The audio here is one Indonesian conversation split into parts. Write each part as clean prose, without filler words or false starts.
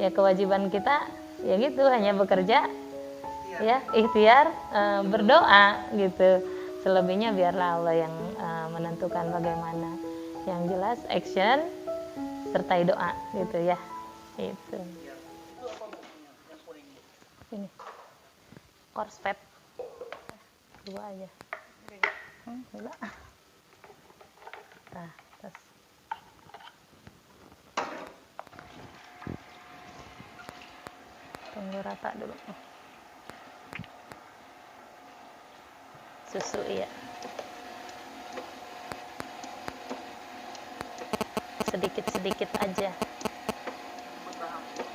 ya kewajiban kita ya gitu, hanya bekerja, ya ikhtiar, berdoa gitu. Selebihnya biarlah Allah yang menentukan bagaimana. Yang jelas action sertai doa gitu ya. Itu. Ini korspet 2 aja. Enggak. Nah, terus tunggu rata dulu. Susu ya. Sedikit-sedikit aja.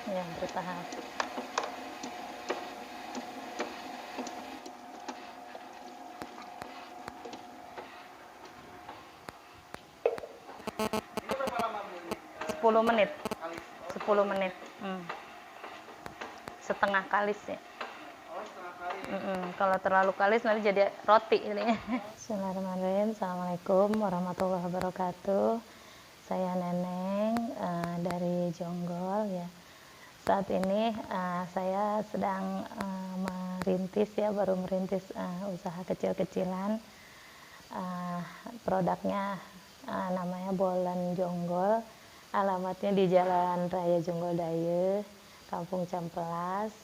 Ya, bertahap. Ini berapa lama Bu? 10 menit. 10 menit. Setengah kalis ya. Oh, setengah kali. Kalau terlalu kalis nanti jadi roti ini. Bismillahirrahmanirrahim. Assalamualaikum warahmatullahi wabarakatuh. Saya Neneng dari Jonggol ya. Saat ini saya sedang merintis ya, baru merintis usaha kecil-kecilan. Produknya namanya Bolen Jonggol. Alamatnya di Jalan Raya Jonggol Daye, Kampung Campelas,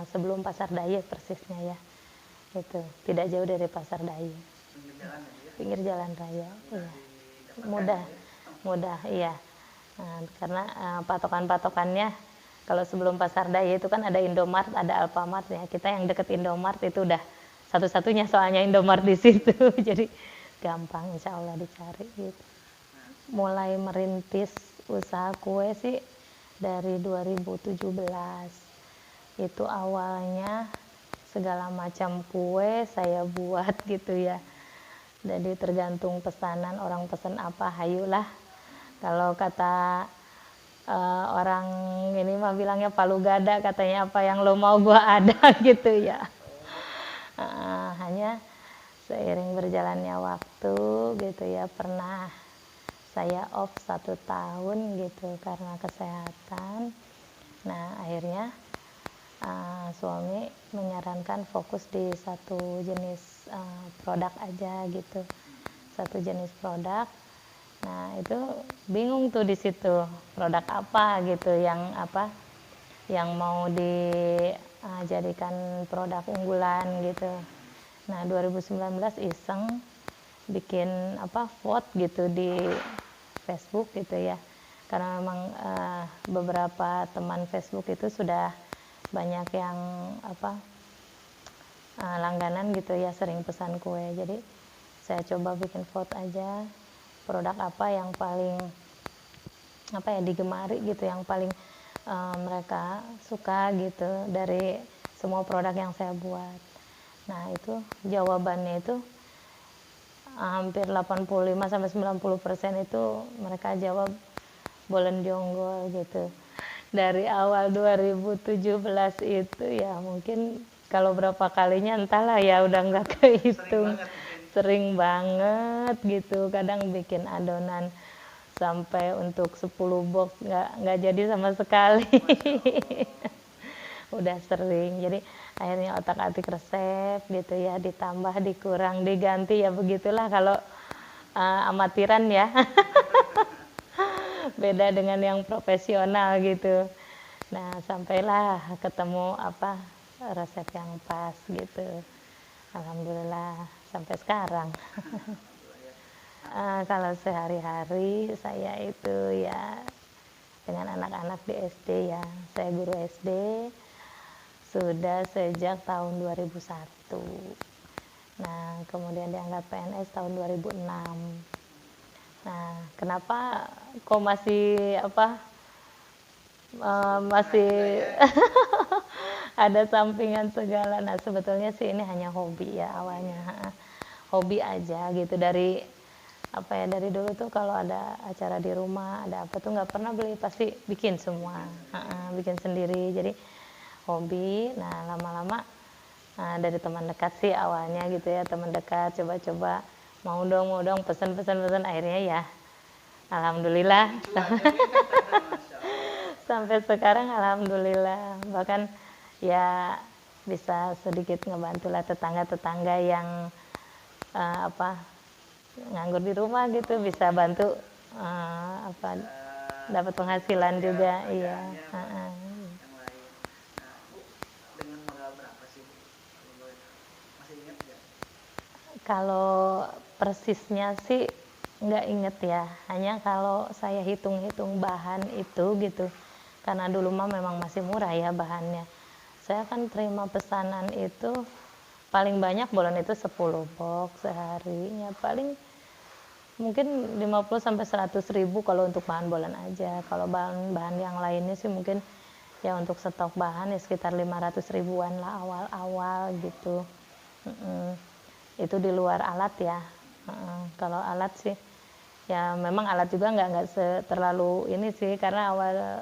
sebelum Pasar Daye persisnya ya. Itu tidak jauh dari Pasar Daye. Pinggir jalan raya, iya. Mudah, iya. Karena patokan-patokannya kalau sebelum Pasar Daye itu kan ada Indomart, ada Alfamart ya. Kita yang deket Indomart itu udah satu-satunya soalnya Indomart di situ. Jadi gampang insya Allah dicari gitu. Mulai merintis usaha kue sih dari 2017. Itu awalnya segala macam kue saya buat gitu ya. Jadi tergantung pesanan, orang pesan apa, hayulah. Kalau kata orang ini mah bilangnya palu gada, katanya apa yang lo mau gua ada gitu ya. Hanya seiring berjalannya waktu gitu ya, pernah saya off 1 tahun gitu karena kesehatan. Nah akhirnya suami menyarankan fokus di satu jenis produk aja gitu, satu jenis produk. Nah itu bingung tuh di situ produk apa gitu yang mau dijadikan produk unggulan gitu. Nah 2019 iseng bikin vote gitu di Facebook gitu ya, karena memang beberapa teman Facebook itu sudah banyak yang langganan gitu ya, sering pesan kue. Jadi saya coba bikin vote aja produk apa yang paling digemari gitu, yang paling mereka suka gitu dari semua produk yang saya buat. Nah itu jawabannya itu hampir 85-90% itu mereka jawab Bolen Jonggol gitu. Dari awal 2017 itu ya mungkin kalau berapa kalinya entahlah ya, udah nggak kehitung. Sering banget gitu, kadang bikin adonan sampai untuk 10 box nggak jadi sama sekali. Udah sering, jadi akhirnya otak-atik resep gitu ya, ditambah dikurang diganti ya, begitulah kalau amatiran ya. Beda dengan yang profesional gitu. Nah sampailah ketemu resep yang pas gitu, alhamdulillah sampai sekarang. Kalau sehari-hari saya itu ya dengan anak-anak di SD ya, saya guru SD sudah sejak tahun 2001. Nah kemudian diangkat PNS tahun 2006. Nah kenapa kok masih masih ada sampingan segala. Nah sebetulnya sih ini hanya hobi ya awalnya, hobi aja gitu. Dari dari dulu tuh kalau ada acara di rumah, ada apa tuh nggak pernah beli, pasti bikin semua, bikin sendiri. Jadi hobi. Nah lama-lama dari teman dekat sih awalnya gitu ya, teman dekat coba-coba mau dong pesen, akhirnya ya alhamdulillah Sampai sekarang alhamdulillah, bahkan ya bisa sedikit ngebantulah tetangga-tetangga yang apa nganggur di rumah gitu, bisa bantu apa dapat penghasilan juga, iya. yang lain. Nah, Bu, dengan modal berapa sih, Bu? Kalau boleh tahu. Masih ingat nggak? Kalau persisnya sih nggak inget ya, hanya kalau saya hitung-hitung bahan itu gitu, karena dulu mah memang masih murah ya bahannya. Saya kan terima pesanan itu paling banyak bolen itu 10 box seharinya, paling mungkin 50 sampai 100 ribu kalau untuk bahan bolen aja. Kalau bahan-bahan yang lainnya sih mungkin ya untuk stok bahan ya sekitar 500 ribuan lah awal-awal gitu. Itu di luar alat ya. Kalau alat sih ya memang alat juga nggak terlalu ini sih, karena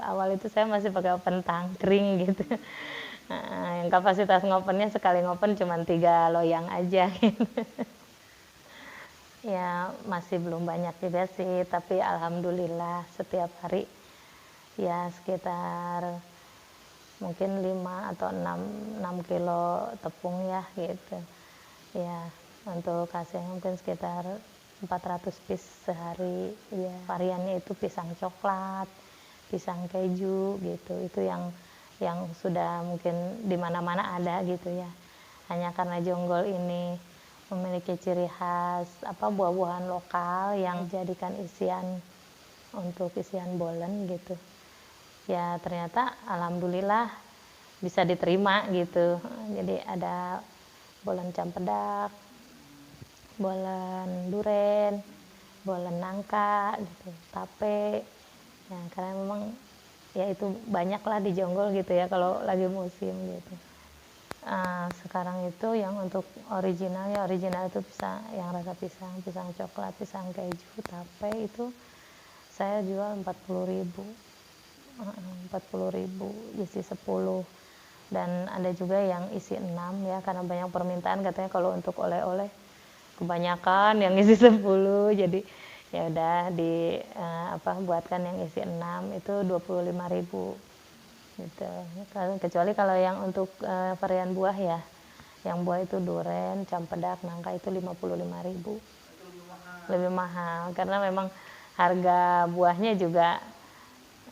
awal itu saya masih pakai oven tangkring gitu. Yang kapasitas ngopennya sekali ngopen cuma 3 loyang aja gitu. Ya masih belum banyak juga sih, tapi alhamdulillah setiap hari ya sekitar mungkin 5 atau 6 kilo tepung ya gitu. Ya untuk hasilnya mungkin sekitar 400 piece sehari ya. Variannya itu pisang coklat, pisang keju gitu. Itu yang sudah mungkin di mana-mana ada gitu ya. Hanya karena Jonggol ini memiliki ciri khas buah-buahan lokal yang dijadikan isian untuk isian bolen gitu. Ya ternyata alhamdulillah bisa diterima gitu. Jadi ada bolen campedak, bolen duren, bolen nangka gitu, tape. Ya karena memang ya itu banyak lah di Jonggol gitu ya kalau lagi musim gitu. Sekarang itu yang untuk original itu pisang yang rasa pisang coklat, pisang keju, tape itu saya jual 40.000. 40.000 isi 10, dan ada juga yang isi 6 ya, karena banyak permintaan katanya kalau untuk oleh-oleh kebanyakan yang isi 10, jadi ya udah buatkan yang isi 6 itu 25.000 gitu. Kecuali kalau yang untuk varian buah ya, yang buah itu duren, campedak, nangka itu 55.000. Lebih mahal karena memang harga buahnya juga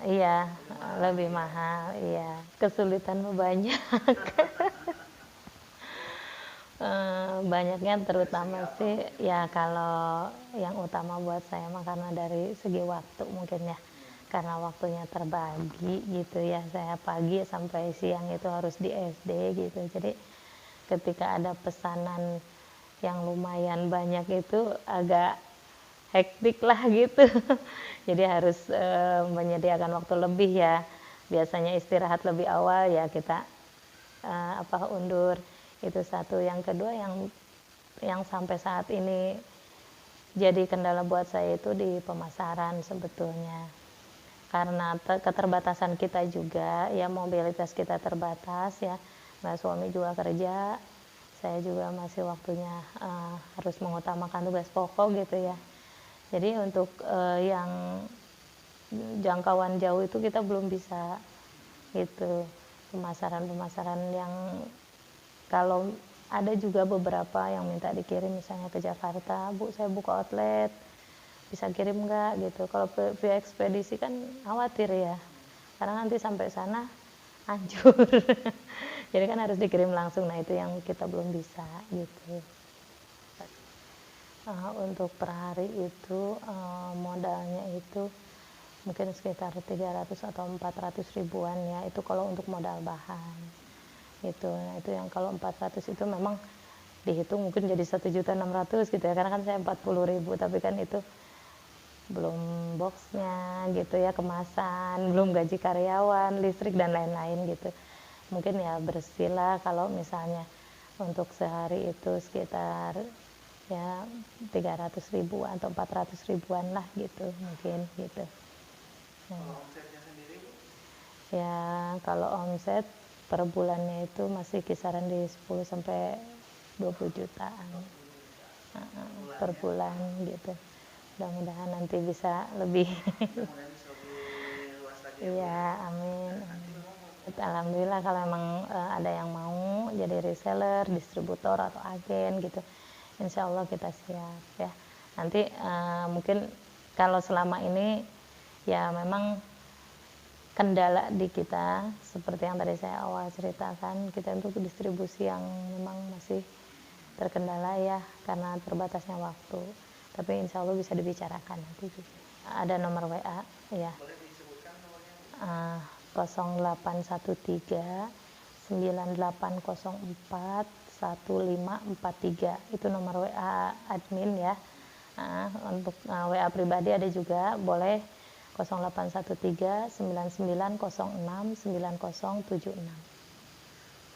iya lebih mahal, iya. Kesulitan banyak. Banyaknya terutama sih ya, kalau yang utama buat saya mah karena dari segi waktu mungkin ya, karena waktunya terbagi gitu ya, saya pagi sampai siang itu harus di SD gitu, jadi ketika ada pesanan yang lumayan banyak itu agak hektik lah gitu. Jadi harus menyediakan waktu lebih ya, biasanya istirahat lebih awal ya kita undur. Itu satu. Yang kedua yang sampai saat ini jadi kendala buat saya itu di pemasaran sebetulnya, karena keterbatasan kita juga ya, mobilitas kita terbatas ya. Nah suami juga kerja, saya juga masih waktunya harus mengutamakan tugas pokok gitu ya. Jadi untuk yang jangkauan jauh itu kita belum bisa gitu, pemasaran yang kalau ada juga beberapa yang minta dikirim misalnya ke Jakarta, Bu saya buka outlet bisa kirim nggak gitu. Kalau via ekspedisi kan khawatir ya, karena nanti sampai sana hancur. Jadi kan harus dikirim langsung, nah itu yang kita belum bisa gitu. Untuk per hari itu modalnya itu mungkin sekitar 300 atau 400 ribuan ya, itu kalau untuk modal bahan gitu. Nah itu yang kalau 400 itu memang dihitung mungkin jadi 1.600.000 gitu ya, karena kan saya 40.000, tapi kan itu belum boxnya gitu ya, kemasan, belum gaji karyawan, listrik dan lain-lain gitu. Mungkin ya bersih lah kalau misalnya untuk sehari itu sekitar ya 300 ribuan atau 400 ribuan lah gitu mungkin gitu. Kalau omsetnya sendiri, Bu? Ya kalau omset per bulannya itu masih kisaran di 10 sampai 20 jutaan per bulan gitu. Mudah-mudahan nanti bisa lebih. Mudah-mudahan bisa lebih luas lagi Iya, amin. Nanti memang Alhamdulillah kalau emang ada yang mau jadi reseller, distributor atau agen gitu, insya Allah kita siap ya. Nanti mungkin kalau selama ini ya memang kendala di kita seperti yang tadi saya awal ceritakan, kita untuk distribusi yang memang masih terkendala ya karena terbatasnya waktu. Tapi insya Allah bisa dibicarakan nanti juga. Ada nomor WA ya. boleh disebutkan nomornya. 0813 9804 1543 itu nomor WA admin ya. Untuk WA pribadi ada juga, boleh 0813 9906 9076.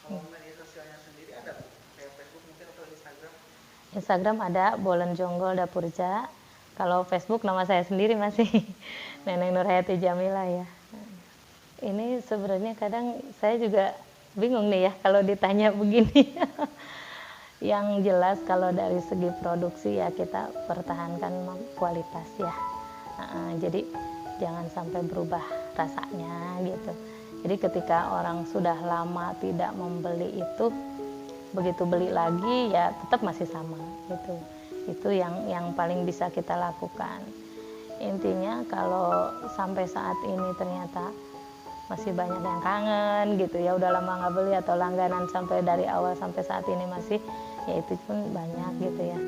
Kalau media sosialnya sendiri ada Bu? Kayak Facebook mungkin atau Instagram? Instagram ada Bolen Jonggol Dapurja. Kalau Facebook nama saya sendiri masih Neneng Nurhayati Jamila ya. Ini sebenarnya kadang saya juga bingung nih ya kalau ditanya begini. Yang jelas kalau dari segi produksi ya kita pertahankan kualitas ya. Jadi jangan sampai berubah rasanya gitu. Jadi ketika orang sudah lama tidak membeli itu, begitu beli lagi ya tetap masih sama gitu. Itu yang paling bisa kita lakukan. Intinya kalau sampai saat ini ternyata masih banyak yang kangen gitu ya, udah lama nggak beli atau langganan sampai dari awal sampai saat ini masih, ya itu pun banyak gitu ya.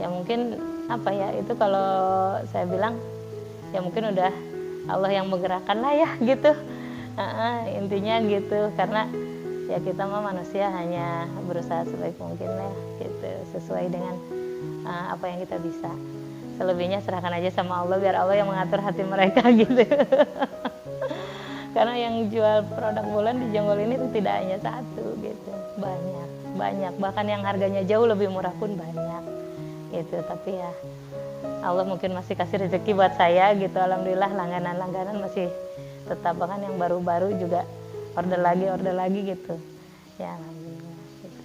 Ya mungkin apa ya, itu kalau saya bilang ya mungkin udah Allah yang menggerakkan lah ya gitu. Intinya gitu, karena ya kita mah manusia hanya berusaha sebaik mungkin lah gitu, sesuai dengan apa yang kita bisa. Selebihnya serahkan aja sama Allah, biar Allah yang mengatur hati mereka gitu. Karena yang jual produk bulan di Jonggol ini tuh tidak hanya satu gitu, banyak, bahkan yang harganya jauh lebih murah pun banyak gitu. Tapi ya Allah mungkin masih kasih rezeki buat saya gitu, alhamdulillah langganan masih tetap, bahkan yang baru-baru juga order lagi gitu ya, alhamdulillah gitu.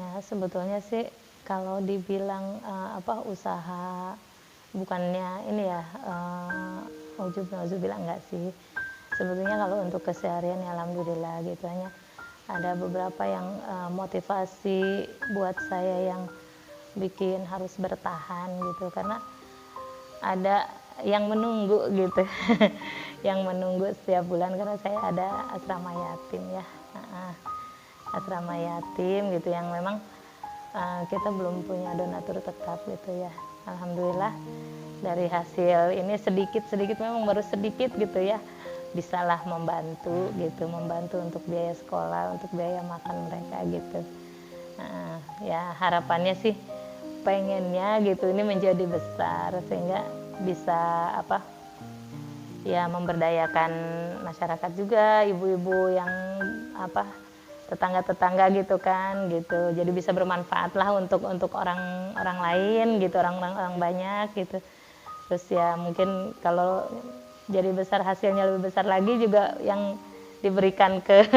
Ya sebetulnya sih kalau dibilang usaha, bukannya ini ya nauzubillah enggak sih. Sebetulnya kalau untuk keseharian ya alhamdulillah gitu, hanya ada beberapa yang motivasi buat saya yang bikin harus bertahan gitu, karena ada yang menunggu gitu. Yang menunggu setiap bulan, karena saya ada asrama yatim ya. Asrama yatim gitu yang memang kita belum punya donatur tetap gitu ya. Alhamdulillah dari hasil ini sedikit memang baru sedikit gitu ya, bisalah membantu gitu, membantu untuk biaya sekolah, untuk biaya makan mereka gitu. Ya harapannya sih pengennya gitu ini menjadi besar sehingga bisa ya memberdayakan masyarakat juga, ibu-ibu yang tetangga-tetangga gitu kan gitu, jadi bisa bermanfaat lah untuk orang lain gitu, orang banyak gitu. Terus ya mungkin kalau jadi besar, hasilnya lebih besar lagi juga yang diberikan ke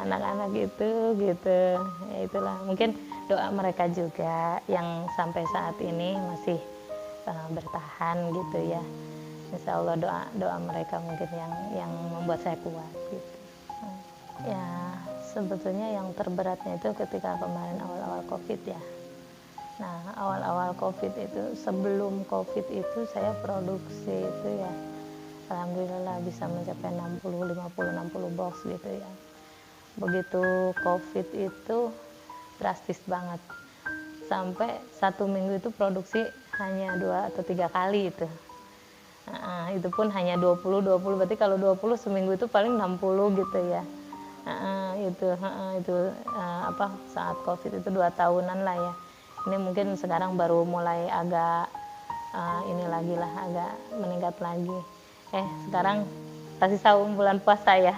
anak-anak itu gitu. Ya itulah mungkin doa mereka juga yang sampai saat ini masih bertahan gitu ya. Insya Allah doa mereka mungkin yang membuat saya kuat gitu. Ya sebetulnya yang terberatnya itu ketika kemarin awal-awal COVID ya. Nah awal-awal COVID itu, sebelum COVID itu saya produksi itu ya alhamdulillah bisa mencapai 60, 50, 60 box gitu ya. Begitu COVID itu drastis banget, sampai 1 minggu itu produksi hanya 2 atau 3 kali itu. Itu pun hanya 20, berarti kalau 20 seminggu itu paling 60 gitu ya. Itu saat COVID itu 2 tahunan lah ya. Ini mungkin sekarang baru mulai agak ini lagi lah, agak meningkat lagi. Sekarang kasih saum bulan puasa ya.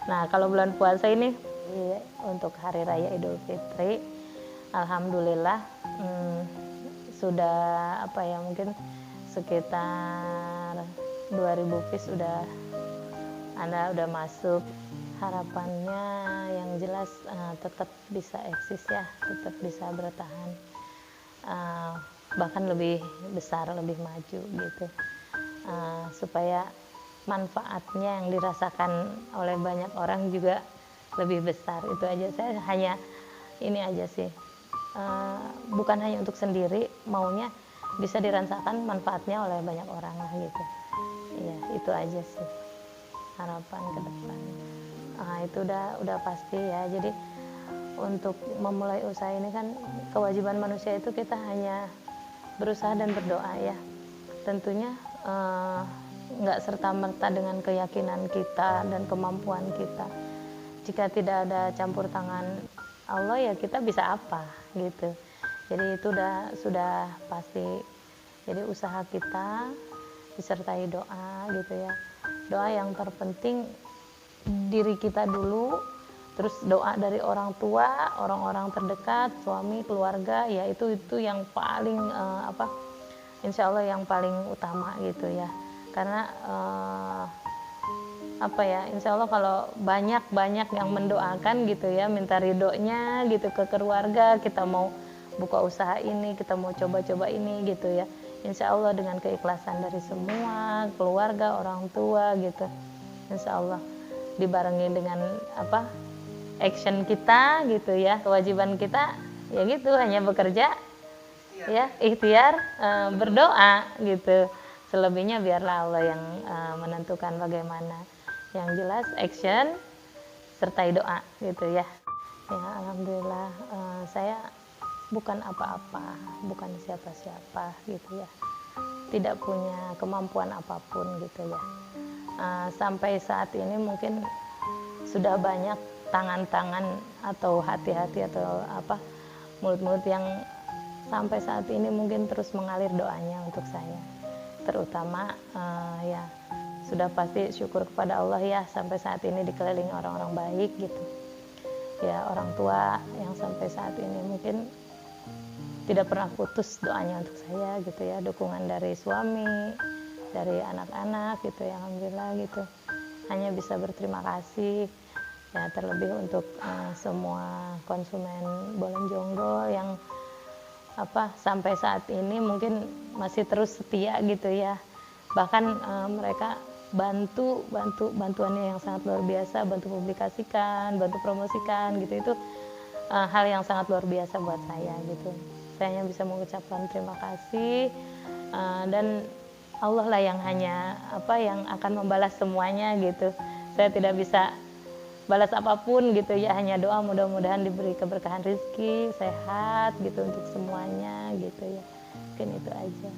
Nah kalau bulan puasa ini untuk hari raya Idul Fitri, alhamdulillah sudah mungkin sekitar 2000 piece udah masuk. Harapannya yang jelas tetap bisa eksis ya, tetap bisa bertahan, bahkan lebih besar, lebih maju gitu, supaya manfaatnya yang dirasakan oleh banyak orang juga lebih besar. Itu aja, saya hanya ini aja sih, bukan hanya untuk sendiri, maunya bisa dirasakan manfaatnya oleh banyak orang lah gitu. Iya, itu aja sih harapan ke depan. Itu udah pasti ya. Jadi untuk memulai usaha ini kan kewajiban manusia itu kita hanya berusaha dan berdoa ya. Tentunya nggak serta-merta dengan keyakinan kita dan kemampuan kita. Jika tidak ada campur tangan Allah ya kita bisa apa gitu. Jadi itu sudah pasti. Jadi usaha kita disertai doa gitu ya. Doa yang terpenting diri kita dulu, terus doa dari orang tua, orang-orang terdekat, suami, keluarga, ya itu yang paling insya Allah yang paling utama gitu ya. Karena insya Allah kalau banyak yang mendoakan gitu ya, minta ridhonya gitu ke keluarga, kita mau buka usaha ini, kita mau coba-coba ini gitu ya, insya Allah dengan keikhlasan dari semua keluarga, orang tua gitu, insya Allah dibarengi dengan action kita gitu ya, kewajiban kita ya gitu, hanya bekerja ya, ikhtiar, berdoa gitu. Selebihnya biarlah Allah yang menentukan bagaimana. Yang jelas action sertai doa gitu ya. Ya alhamdulillah, saya bukan apa-apa, bukan siapa-siapa gitu ya. Tidak punya kemampuan apapun gitu ya. Sampai saat ini mungkin sudah banyak tangan-tangan atau hati-hati atau mulut-mulut yang sampai saat ini mungkin terus mengalir doanya untuk saya. Terutama ya sudah pasti syukur kepada Allah ya, sampai saat ini dikelilingi orang-orang baik gitu. Ya orang tua yang sampai saat ini mungkin tidak pernah putus doanya untuk saya gitu ya, dukungan dari suami, dari anak-anak gitu ya, alhamdulillah gitu. Hanya bisa berterima kasih ya, terlebih untuk semua konsumen Bolen Jonggol yang sampai saat ini mungkin masih terus setia gitu ya. Bahkan mereka bantuannya yang sangat luar biasa, bantu publikasikan, bantu promosikan gitu, itu hal yang sangat luar biasa buat saya gitu. Saya hanya bisa mengucapkan terima kasih, dan Allah lah yang hanya yang akan membalas semuanya gitu. Saya tidak bisa balas apapun gitu ya, hanya doa mudah-mudahan diberi keberkahan rezeki, sehat gitu untuk semuanya gitu ya. Mungkin itu aja.